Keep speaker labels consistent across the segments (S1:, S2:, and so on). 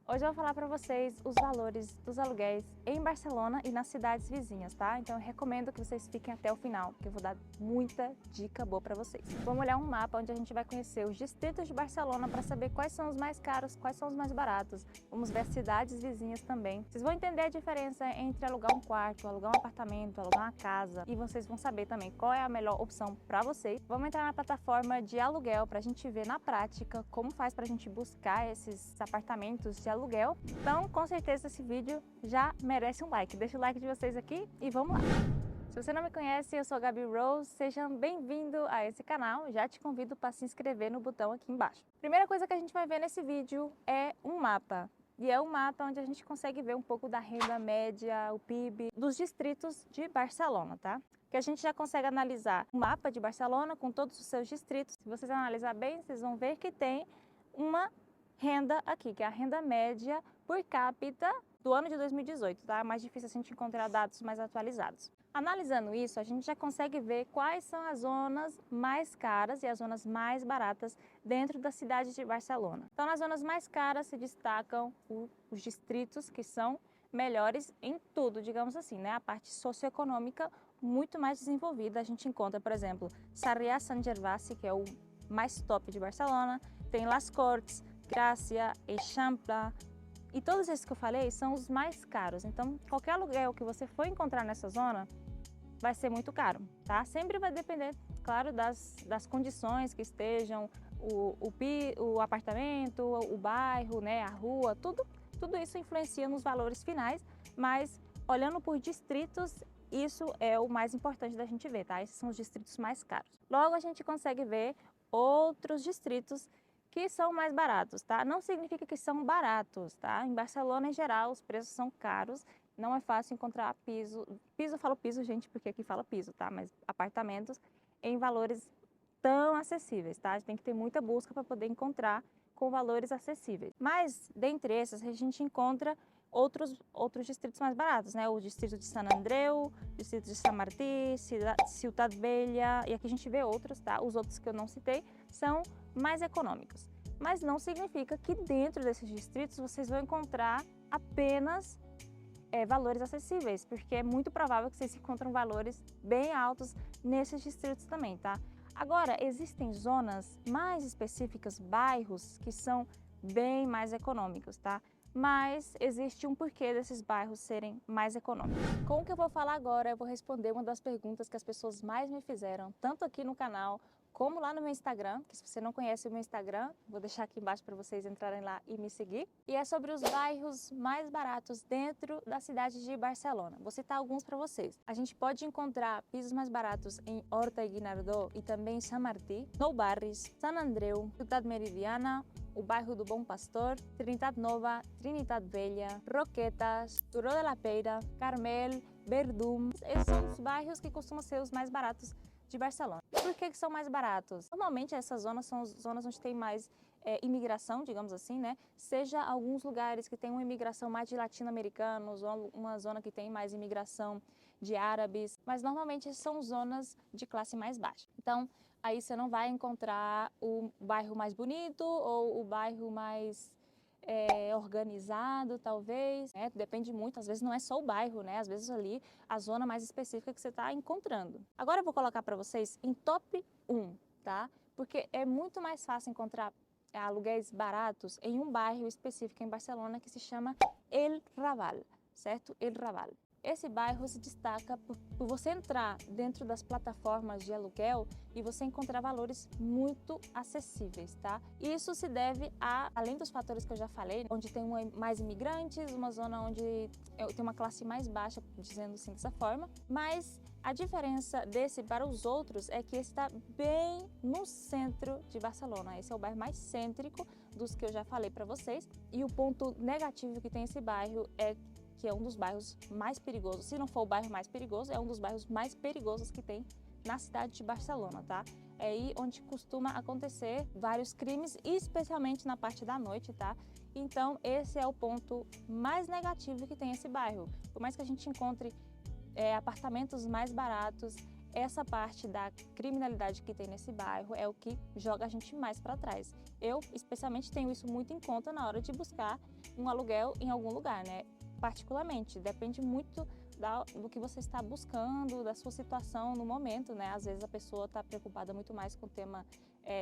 S1: Hoje eu vou falar para vocês os valores dos aluguéis em Barcelona e nas cidades vizinhas, tá? Então eu recomendo que vocês fiquem até o final, porque eu vou dar muita dica boa para vocês. Vamos olhar um mapa onde a gente vai conhecer os distritos de Barcelona para saber quais são os mais caros, quais são os mais baratos. Vamos ver as cidades vizinhas também. Vocês vão entender a diferença entre alugar um quarto, alugar um apartamento, alugar uma casa e vocês vão saber também qual é a melhor opção para vocês. Vamos entrar na plataforma de aluguel para a gente ver na prática como faz para a gente buscar esses apartamentos de aluguel. Então, com certeza esse vídeo já merece um like. Deixa o like de vocês aqui e vamos lá! Se você não me conhece, eu sou a Gabi Rose, seja bem-vindo a esse canal. Já te convido para se inscrever no botão aqui embaixo. Primeira coisa que a gente vai ver nesse vídeo é um mapa. E é um mapa onde a gente consegue ver um pouco da renda média, o PIB, dos distritos de Barcelona, tá? Que a gente já consegue analisar o mapa de Barcelona com todos os seus distritos. Se vocês analisar bem, vocês vão ver que tem uma renda aqui, que é a renda média por capita do ano de 2018, tá? É mais difícil a gente encontrar dados mais atualizados. Analisando isso, a gente já consegue ver quais são as zonas mais caras e as zonas mais baratas dentro da cidade de Barcelona. Então, nas zonas mais caras se destacam os distritos que são melhores em tudo, digamos assim, né? A parte socioeconômica muito mais desenvolvida. A gente encontra, por exemplo, Sarrià Sant Gervasi, que é o mais top de Barcelona, tem Las Corts, Gràcia, Eixample, e todos esses que eu falei são os mais caros. Então, qualquer aluguel que você for encontrar nessa zona vai ser muito caro, tá? Sempre vai depender, claro, das condições que estejam, o apartamento, o bairro, né, a rua, tudo isso influencia nos valores finais, mas olhando por distritos, isso é o mais importante da gente ver, tá? Esses são os distritos mais caros. Logo, a gente consegue ver outros distritos que são mais baratos, tá? Não significa que são baratos, tá? Em Barcelona, em geral, os preços são caros, não é fácil encontrar piso, eu falo piso, gente, porque aqui fala piso, tá? Mas apartamentos em valores tão acessíveis, tá? A gente tem que ter muita busca para poder encontrar com valores acessíveis. Mas, dentre esses, a gente encontra outros distritos mais baratos, né? O distrito de Sant Andreu, distrito de Sant Martí, Ciutat Vella, e aqui a gente vê outros, tá? Os outros que eu não citei são mais econômicos. Mas não significa que dentro desses distritos vocês vão encontrar apenas valores acessíveis, porque é muito provável que vocês encontrem valores bem altos nesses distritos também, tá? Agora, existem zonas mais específicas, bairros, que são bem mais econômicos, tá? Mas existe um porquê desses bairros serem mais econômicos. Com o que eu vou falar agora, eu vou responder uma das perguntas que as pessoas mais me fizeram, tanto aqui no canal, como lá no meu Instagram, que se você não conhece o meu Instagram, vou deixar aqui embaixo para vocês entrarem lá e me seguir. E é sobre os bairros mais baratos dentro da cidade de Barcelona. Vou citar alguns para vocês. A gente pode encontrar pisos mais baratos em Horta e Guinardó e também em Sant Martí, Nou Barris, Sant Andreu, Ciutat Meridiana, o bairro do Bom Pastor, Trinitat Nova, Trinitat Vella, Roquetas, Turó de la Peira, Carmel, Verdum. Esses são os bairros que costumam ser os mais baratos de Barcelona. Por que são mais baratos? Normalmente essas zonas são zonas onde tem mais imigração, digamos assim, né? Seja alguns lugares que tem uma imigração mais de latino-americanos, ou uma zona que tem mais imigração de árabes, mas normalmente são zonas de classe mais baixa. Então, aí você não vai encontrar o bairro mais bonito ou o bairro mais organizado, talvez, né? Depende muito, às vezes não é só o bairro, né? Às vezes ali a zona mais específica que você está encontrando. Agora eu vou colocar para vocês em top 1, tá? Porque é muito mais fácil encontrar aluguéis baratos em um bairro específico em Barcelona que se chama El Raval, certo? El Raval. Esse bairro se destaca por você entrar dentro das plataformas de aluguel e você encontrar valores muito acessíveis, tá? Isso se deve além dos fatores que eu já falei, onde tem mais imigrantes, uma zona onde tem uma classe mais baixa, dizendo assim dessa forma, mas a diferença desse para os outros é que esse está bem no centro de Barcelona. Esse é o bairro mais cêntrico dos que eu já falei para vocês. E o ponto negativo que tem esse bairro é que é um dos bairros mais perigosos. Se não for o bairro mais perigoso, é um dos bairros mais perigosos que tem na cidade de Barcelona, tá? É aí onde costuma acontecer vários crimes, especialmente na parte da noite, tá? Então, esse é o ponto mais negativo que tem esse bairro. Por mais que a gente encontre apartamentos mais baratos, essa parte da criminalidade que tem nesse bairro é o que joga a gente mais para trás. Eu, especialmente, tenho isso muito em conta na hora de buscar um aluguel em algum lugar, né? Particularmente, depende muito do que você está buscando, da sua situação no momento, né? Às vezes a pessoa está preocupada muito mais com o tema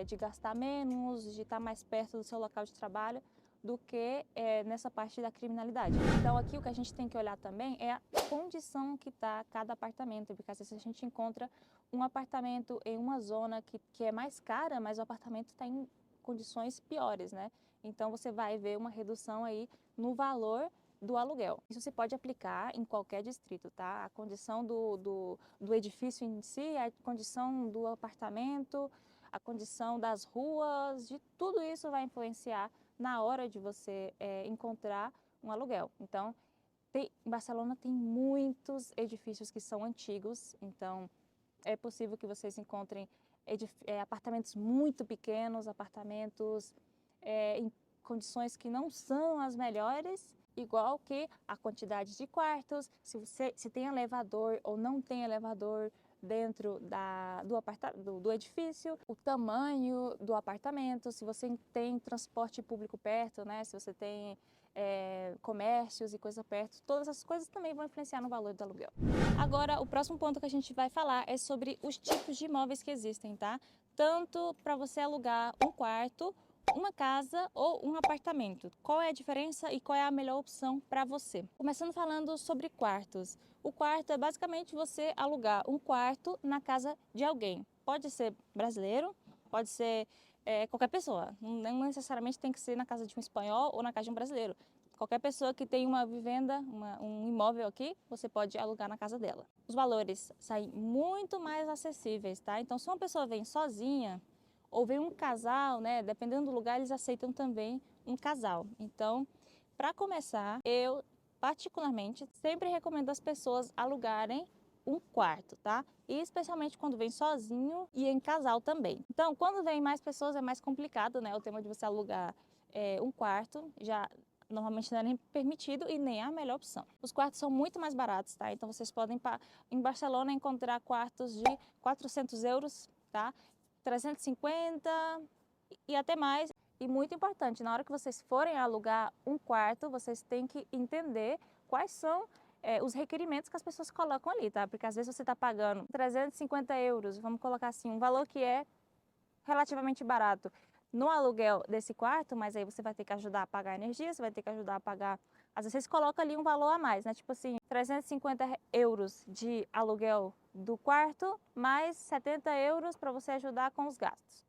S1: de gastar menos, de estar mais perto do seu local de trabalho, do que nessa parte da criminalidade. Então aqui o que a gente tem que olhar também é a condição que está cada apartamento, porque às vezes a gente encontra um apartamento em uma zona que é mais cara, mas o apartamento está em condições piores, né? Então você vai ver uma redução aí no valor do aluguel. Isso se pode aplicar em qualquer distrito, tá? A condição do edifício em si, a condição do apartamento, a condição das ruas, de tudo isso vai influenciar na hora de você encontrar um aluguel. Então, em Barcelona tem muitos edifícios que são antigos, então é possível que vocês encontrem apartamentos muito pequenos, apartamentos em condições que não são as melhores, igual que a quantidade de quartos, se tem elevador ou não tem elevador dentro do edifício, o tamanho do apartamento, se você tem transporte público perto, né? Se você tem comércios e coisa perto, todas essas coisas também vão influenciar no valor do aluguel. Agora, o próximo ponto que a gente vai falar é sobre os tipos de imóveis que existem, tá? Tanto para você alugar um quarto, uma casa ou um apartamento. Qual é a diferença e qual é a melhor opção para você? Começando falando sobre quartos. O quarto é basicamente você alugar um quarto na casa de alguém. Pode ser brasileiro, pode ser qualquer pessoa. Não necessariamente tem que ser na casa de um espanhol ou na casa de um brasileiro. Qualquer pessoa que tem uma vivenda, um imóvel aqui, você pode alugar na casa dela. Os valores saem muito mais acessíveis, tá? Então, se uma pessoa vem sozinha ou vem um casal, né? Dependendo do lugar, eles aceitam também um casal. Então, para começar, eu particularmente sempre recomendo as pessoas alugarem um quarto, tá? E especialmente quando vem sozinho e em casal também. Então, quando vem mais pessoas é mais complicado, né? O tema de você alugar um quarto já normalmente não é nem permitido e nem a melhor opção. Os quartos são muito mais baratos, tá? Então vocês podem em Barcelona encontrar quartos de 400 euros, tá? 350 e até mais. E muito importante, na hora que vocês forem alugar um quarto, vocês têm que entender quais são os requerimentos que as pessoas colocam ali, tá? Porque às vezes você está pagando 350 euros, vamos colocar assim, um valor que é relativamente barato no aluguel desse quarto, mas aí você vai ter que ajudar a pagar a energia, você vai ter que ajudar a pagar... Às vezes vocês colocam ali um valor a mais, né? Tipo assim, 350 euros de aluguel do quarto, mais 70 euros para você ajudar com os gastos.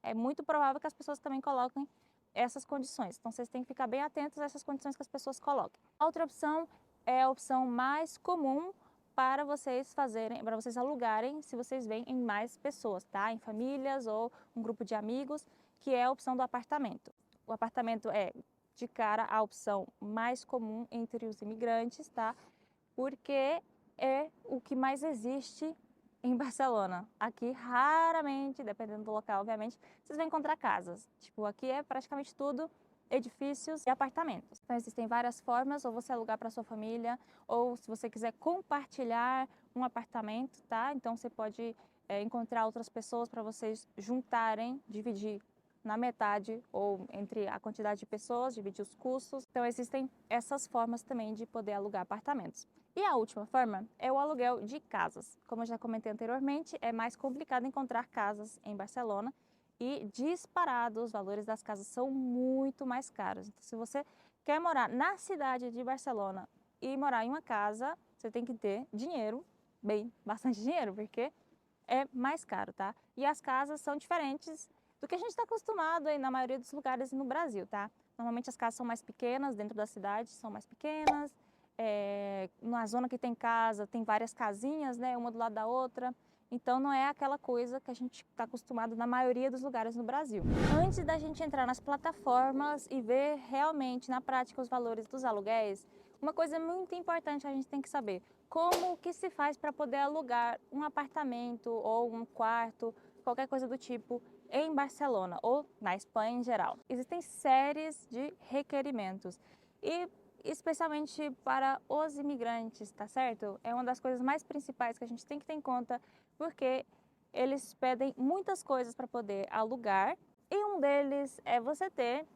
S1: É muito provável que as pessoas também coloquem essas condições. Então, vocês têm que ficar bem atentos a essas condições que as pessoas colocam. A outra opção é a opção mais comum para vocês fazerem, para vocês alugarem se vocês vêm em mais pessoas, tá? Em famílias ou um grupo de amigos, que é a opção do apartamento. O apartamento é de cara a opção mais comum entre os imigrantes, tá? Porque é o que mais existe em Barcelona. Aqui, raramente, dependendo do local, obviamente, vocês vão encontrar casas. Tipo, aqui é praticamente tudo edifícios e apartamentos. Então, existem várias formas, ou você alugar para sua família, ou se você quiser compartilhar um apartamento, tá? Então, você pode encontrar outras pessoas para vocês juntarem, dividir na metade ou entre a quantidade de pessoas, dividir os custos. Então, existem essas formas também de poder alugar apartamentos. E a última forma é o aluguel de casas. Como eu já comentei anteriormente, é mais complicado encontrar casas em Barcelona e disparado os valores das casas são muito mais caros. Então, se você quer morar na cidade de Barcelona e morar em uma casa, você tem que ter dinheiro, bastante dinheiro, porque é mais caro, tá? E as casas são diferentes do que a gente está acostumado aí na maioria dos lugares no Brasil, tá? Normalmente as casas são mais pequenas, dentro da cidade são mais pequenas, na zona que tem casa, tem várias casinhas, né, uma do lado da outra. Então não é aquela coisa que a gente está acostumado na maioria dos lugares no Brasil. Antes da gente entrar nas plataformas e ver realmente na prática os valores dos aluguéis, uma coisa muito importante a gente tem que saber: como que se faz para poder alugar um apartamento ou um quarto, qualquer coisa do tipo, em Barcelona ou na Espanha em geral. Existem séries de requerimentos e especialmente para os imigrantes, tá certo? É uma das coisas mais principais que a gente tem que ter em conta porque eles pedem muitas coisas para poder alugar, e um deles é você ter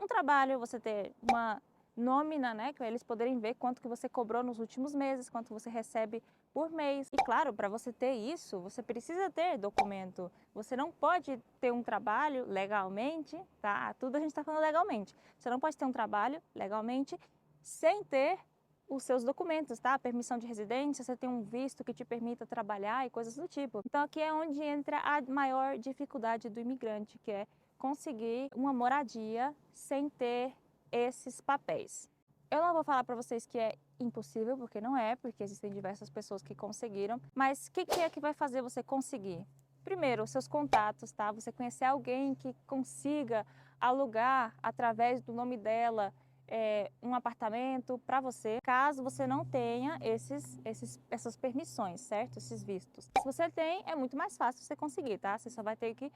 S1: um trabalho, você ter uma nómina, né, para eles poderem ver quanto que você cobrou nos últimos meses, quanto você recebe por mês. E claro, para você ter isso, você precisa ter documento. Você não pode ter um trabalho legalmente, tá? Tudo a gente está falando legalmente. Você não pode ter um trabalho legalmente sem ter os seus documentos, tá? Permissão de residência, você tem um visto que te permita trabalhar e coisas do tipo. Então aqui é onde entra a maior dificuldade do imigrante, que é conseguir uma moradia sem ter esses papéis. Eu não vou falar para vocês que é impossível, porque não é, porque existem diversas pessoas que conseguiram, mas o que é que vai fazer você conseguir? Primeiro, os seus contatos, tá? Você conhecer alguém que consiga alugar através do nome dela um apartamento para você, caso você não tenha essas permissões, certo? Esses vistos. Se você tem, é muito mais fácil você conseguir, tá? Você só vai ter que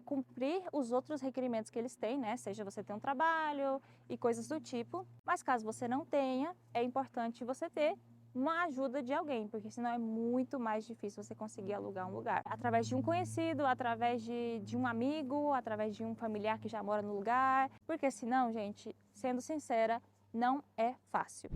S1: cumprir os outros requerimentos que eles têm, né? Seja você ter um trabalho e coisas do tipo. Mas caso você não tenha, é importante você ter uma ajuda de alguém, porque senão é muito mais difícil você conseguir alugar um lugar. Através de um conhecido, através de um amigo, através de um familiar que já mora no lugar, porque senão, gente, sendo sincera, não é fácil.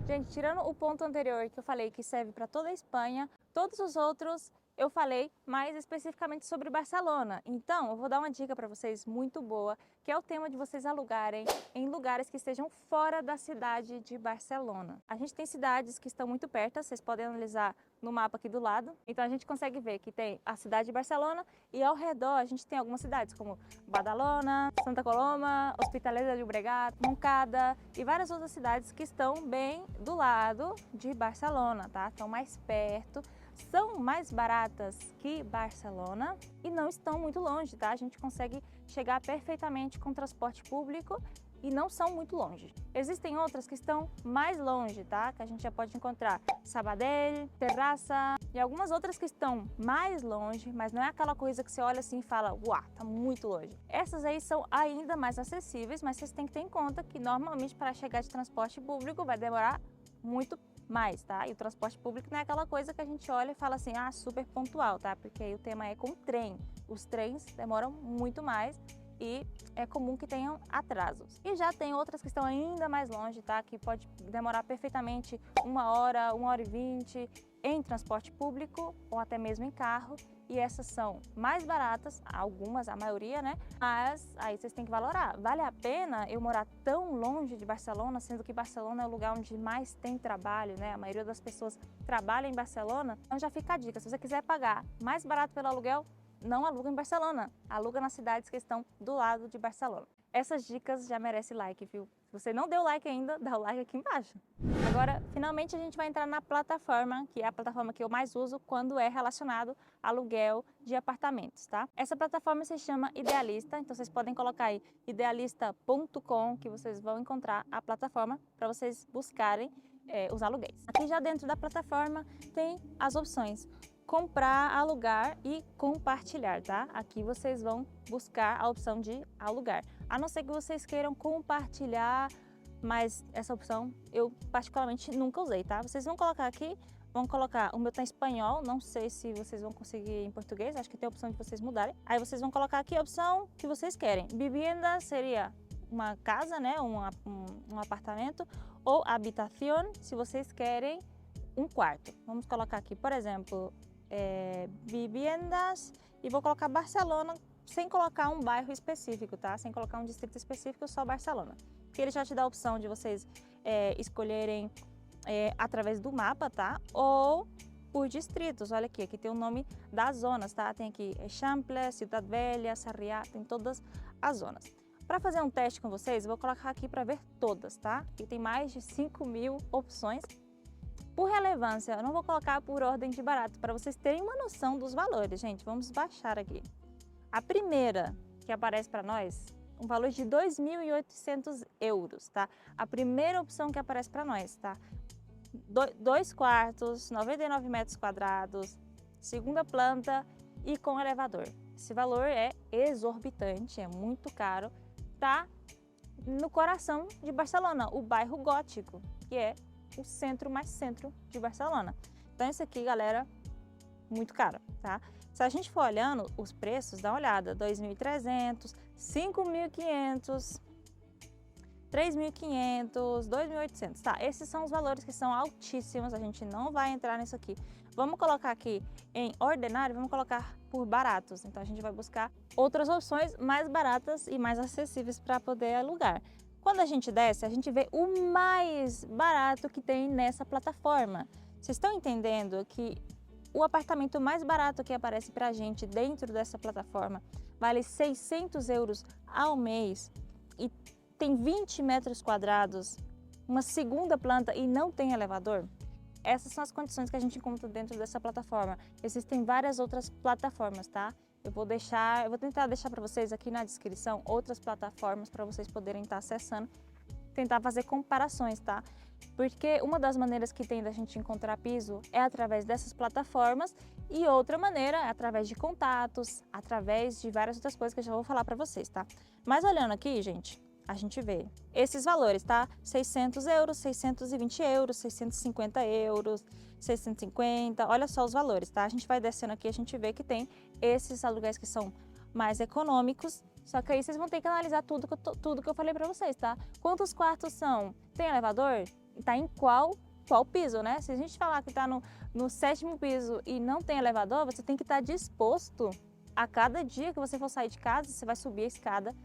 S1: Gente, tirando o ponto anterior que eu falei que serve para toda a Espanha, todos os outros eu falei mais especificamente sobre Barcelona. Então, eu vou dar uma dica para vocês muito boa, que é o tema de vocês alugarem em lugares que estejam fora da cidade de Barcelona. A gente tem cidades que estão muito perto, vocês podem analisar no mapa aqui do lado. Então a gente consegue ver que tem a cidade de Barcelona e ao redor a gente tem algumas cidades como Badalona, Santa Coloma, Hospitalet de Llobregat, Montcada e várias outras cidades que estão bem do lado de Barcelona, tá? Estão mais perto. São mais baratas que Barcelona e não estão muito longe, tá? A gente consegue chegar perfeitamente com transporte público e não são muito longe. Existem outras que estão mais longe, tá? Que a gente já pode encontrar Sabadell, Terrassa e algumas outras que estão mais longe, mas não é aquela coisa que você olha assim e fala, uau, tá muito longe. Essas aí são ainda mais acessíveis, mas vocês têm que ter em conta que normalmente para chegar de transporte público vai demorar muito mais, tá? E o transporte público não é aquela coisa que a gente olha e fala assim, ah, super pontual, tá? Porque aí o tema é com trem. Os trens demoram muito mais e é comum que tenham atrasos. E já tem outras que estão ainda mais longe, tá? Que pode demorar perfeitamente 1 hora, 1 hora e 20 em transporte público ou até mesmo em carro. E essas são mais baratas, algumas, a maioria, né? Mas aí vocês têm que valorar. Vale a pena eu morar tão longe de Barcelona, sendo que Barcelona é o lugar onde mais tem trabalho, né? A maioria das pessoas trabalha em Barcelona. Então já fica a dica, se você quiser pagar mais barato pelo aluguel, não aluga em Barcelona, aluga nas cidades que estão do lado de Barcelona. Essas dicas já merecem like, viu? Se você não deu like ainda, dá o like aqui embaixo. Agora, finalmente a gente vai entrar na plataforma, que é a plataforma que eu mais uso quando é relacionado a aluguel de apartamentos, tá? Essa plataforma se chama Idealista, então vocês podem colocar aí idealista.com, que vocês vão encontrar a plataforma para vocês buscarem os aluguéis. Aqui já dentro da plataforma tem as opções comprar, alugar e compartilhar, tá? Aqui vocês vão buscar a opção de alugar. A não ser que vocês queiram compartilhar, mas essa opção eu particularmente nunca usei, tá? Vocês vão colocar aqui, vão colocar, o meu tá em espanhol, não sei se vocês vão conseguir em português, acho que tem a opção de vocês mudarem. Aí vocês vão colocar aqui a opção que vocês querem. Vivienda seria uma casa, né? Um apartamento, ou habitación, se vocês querem um quarto. Vamos colocar aqui, por exemplo, viviendas e vou colocar Barcelona sem colocar um bairro específico, tá? Sem colocar um distrito específico, só Barcelona. Porque ele já te dá a opção de vocês escolherem através do mapa, tá? Ou por distritos. Olha aqui, aqui tem o nome das zonas, tá? Tem aqui Eixample, Ciutat Vella, Sarriá, tem todas as zonas. Para fazer um teste com vocês, eu vou colocar aqui para ver todas, tá? Aqui tem mais de 5.000 opções. Por relevância, eu não vou colocar por ordem de barato, para vocês terem uma noção dos valores, gente. Vamos baixar aqui. A primeira que aparece para nós, um valor de 2.800 euros, tá? A primeira opção que aparece para nós, tá? 2 quartos, 99 metros quadrados, segunda planta e com elevador. Esse valor é exorbitante, é muito caro, tá? No coração de Barcelona, o bairro Gótico, que é o centro mais centro de Barcelona. Então esse aqui, galera, muito caro, tá? Se a gente for olhando os preços, dá uma olhada, 2.300, 5.500, 3.500, 2.800, tá? Esses são os valores que são altíssimos, a gente não vai entrar nisso aqui. Vamos colocar aqui em ordinário, vamos colocar por baratos. Então, a gente vai buscar outras opções mais baratas e mais acessíveis para poder alugar. Quando a gente desce, a gente vê o mais barato que tem nessa plataforma. Vocês estão entendendo que o apartamento mais barato que aparece para a gente dentro dessa plataforma vale 600 euros ao mês e tem 20 metros quadrados, uma segunda planta e não tem elevador? Essas são as condições que a gente encontra dentro dessa plataforma. Existem várias outras plataformas, tá? Eu vou tentar deixar para vocês aqui na descrição outras plataformas para vocês poderem estar acessando, tentar fazer comparações, tá? Porque uma das maneiras que tem da gente encontrar piso é através dessas plataformas e outra maneira é através de contatos, através de várias outras coisas que eu já vou falar para vocês, tá? Mas olhando aqui, gente, a gente vê esses valores, tá? 600 euros, 620 euros, 650 euros, 650, olha só os valores, tá? A gente vai descendo aqui, a gente vê que tem esses aluguéis que são mais econômicos, só que aí vocês vão ter que analisar tudo que eu falei pra vocês, tá? Quantos quartos são? Tem elevador? Tá em qual piso, né? Se a gente falar que tá no 7º piso e não tem elevador, você tem que estar disposto a cada dia que você for sair de casa, você vai subir a escada,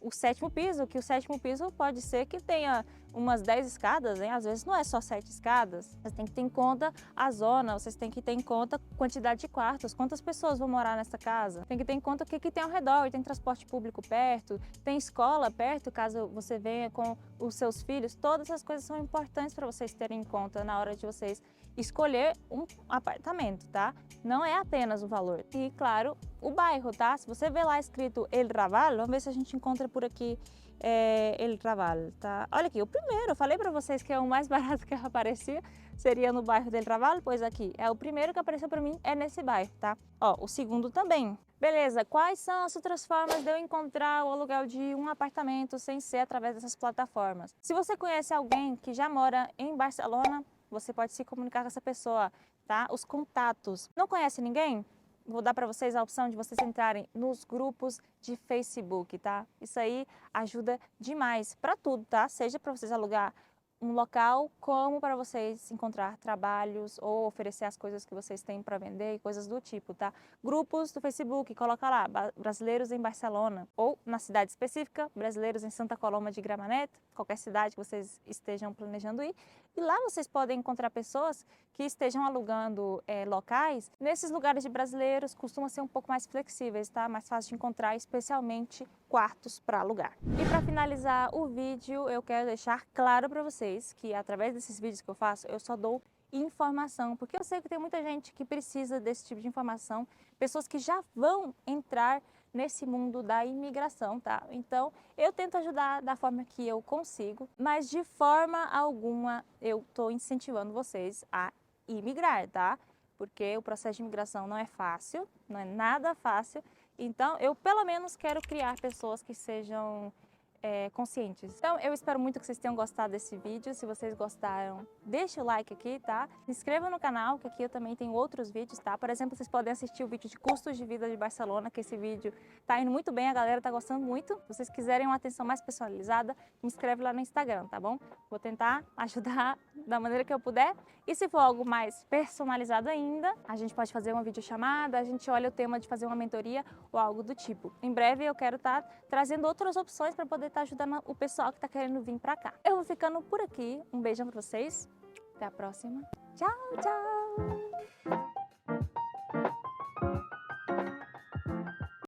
S1: o 7º piso, que o 7º piso pode ser que tenha umas 10 escadas, hein? Às vezes não é só 7 escadas. Você tem que ter em conta a zona, vocês têm que ter em conta a quantidade de quartos, quantas pessoas vão morar nessa casa. Tem que ter em conta o que tem ao redor, tem transporte público perto, tem escola perto, caso você venha com os seus filhos. Todas essas coisas são importantes para vocês terem em conta na hora de vocês escolher um apartamento, tá? Não é apenas o valor. E, claro, o bairro, tá? Se você vê lá escrito El Raval, vamos ver se a gente encontra por aqui El Raval, tá? Olha aqui, o primeiro, eu falei para vocês que é o mais barato que aparecia, seria no bairro del Raval, pois aqui é o primeiro que apareceu para mim, é nesse bairro, tá? Ó, o segundo também. Beleza, quais são as outras formas de eu encontrar o aluguel de um apartamento sem ser através dessas plataformas? Se você conhece alguém que já mora em Barcelona, você pode se comunicar com essa pessoa, tá? Os contatos. Não conhece ninguém? Vou dar para vocês a opção de vocês entrarem nos grupos de Facebook, tá? Isso aí ajuda demais para tudo, tá? Seja para vocês alugar um local, como para vocês encontrar trabalhos ou oferecer as coisas que vocês têm para vender e coisas do tipo, tá? Grupos do Facebook, coloca lá, brasileiros em Barcelona, ou na cidade específica, brasileiros em Santa Coloma de Gramenet, qualquer cidade que vocês estejam planejando ir. E lá vocês podem encontrar pessoas que estejam alugando locais. Nesses lugares de brasileiros costumam ser um pouco mais flexíveis, tá? Mais fácil de encontrar, especialmente quartos para alugar. E para finalizar o vídeo, eu quero deixar claro para vocês que através desses vídeos que eu faço, eu só dou informação, porque eu sei que tem muita gente que precisa desse tipo de informação, pessoas que já vão entrar nesse mundo da imigração, tá? Então, eu tento ajudar da forma que eu consigo, mas de forma alguma eu tô incentivando vocês a imigrar, tá? Porque o processo de imigração não é fácil, não é nada fácil. Então, eu pelo menos quero criar pessoas que sejam conscientes. Então, eu espero muito que vocês tenham gostado desse vídeo. Se vocês gostaram, deixa o like aqui, tá? Se inscreva no canal, que aqui eu também tenho outros vídeos, tá? Por exemplo, vocês podem assistir o vídeo de custos de vida de Barcelona, que esse vídeo tá indo muito bem, a galera tá gostando muito. Se vocês quiserem uma atenção mais personalizada, me inscreve lá no Instagram, tá bom? Vou tentar ajudar da maneira que eu puder. E se for algo mais personalizado ainda, a gente pode fazer uma videochamada, a gente olha o tema de fazer uma mentoria ou algo do tipo. Em breve eu quero estar trazendo outras opções para poder estar ajudando o pessoal que está querendo vir para cá. Eu vou ficando por aqui. Um beijão para vocês. Até a próxima. Tchau, tchau!